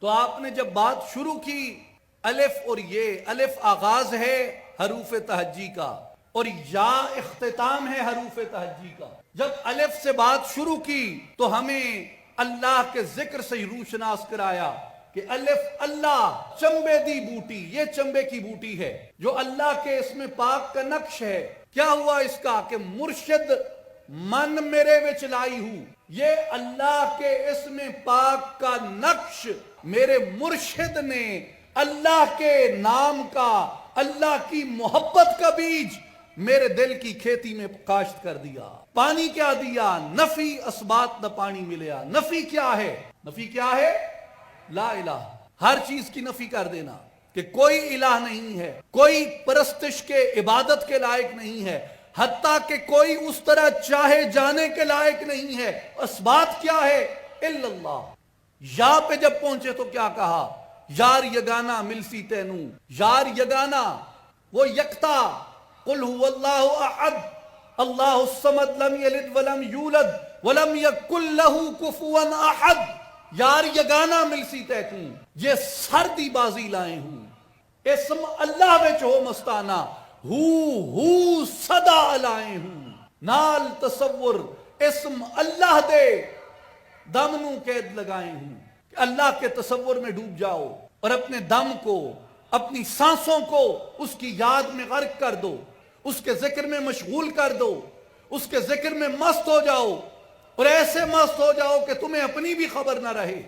تو آپ نے جب بات شروع کی الف اور یہ الف آغاز ہے حروف تہجی کا اور یا اختتام ہے حروف تہجی کا. جب الف سے بات شروع کی تو ہمیں اللہ کے ذکر سے ہی روشناس کرایا کہ الف اللہ چمبے دی بوٹی، یہ چمبے کی بوٹی ہے جو اللہ کے اسم پاک کا نقش ہے. کیا ہوا اس کا کہ مرشد من میرے وچ لائی ہوں، یہ اللہ کے اسم پاک کا نقش میرے مرشد نے اللہ کے نام کا، اللہ کی محبت کا بیج میرے دل کی کھیتی میں کاشت کر دیا. پانی کیا دیا؟ نفی اسبات نہ پانی ملیا. نفی کیا ہے؟ نفی کیا ہے؟ لا الہ. ہر چیز کی نفی کر دینا کہ کوئی الہ نہیں ہے، کوئی پرستش کے عبادت کے لائق نہیں ہے، حتیٰ کہ کوئی اس طرح چاہے جانے کے لائق نہیں ہے. اسبات کیا ہے؟ الا اللہ. یا پہ جب پہنچے تو کیا کہا؟ یار یگانا ملسی تینو، یار یگانا وہ یکتا. قل هو اللہ احد اللہ الصمد لم یلد ولم یولد ولم یکن لہ کفوا احد. یار یگانا ملسی تینو، یہ سردی بازی لائے ہوں. اسم اللہ وچ ہو مستانہ، ہو صدا لائے ہوں. نال تصور اسم اللہ دے دم نو قید لگائے ہوں. اللہ کے تصور میں ڈوب جاؤ اور اپنے دم کو، اپنی سانسوں کو اس کی یاد میں غرق کر دو، اس کے ذکر میں مشغول کر دو، اس کے ذکر میں مست ہو جاؤ اور ایسے مست ہو جاؤ کہ تمہیں اپنی بھی خبر نہ رہے.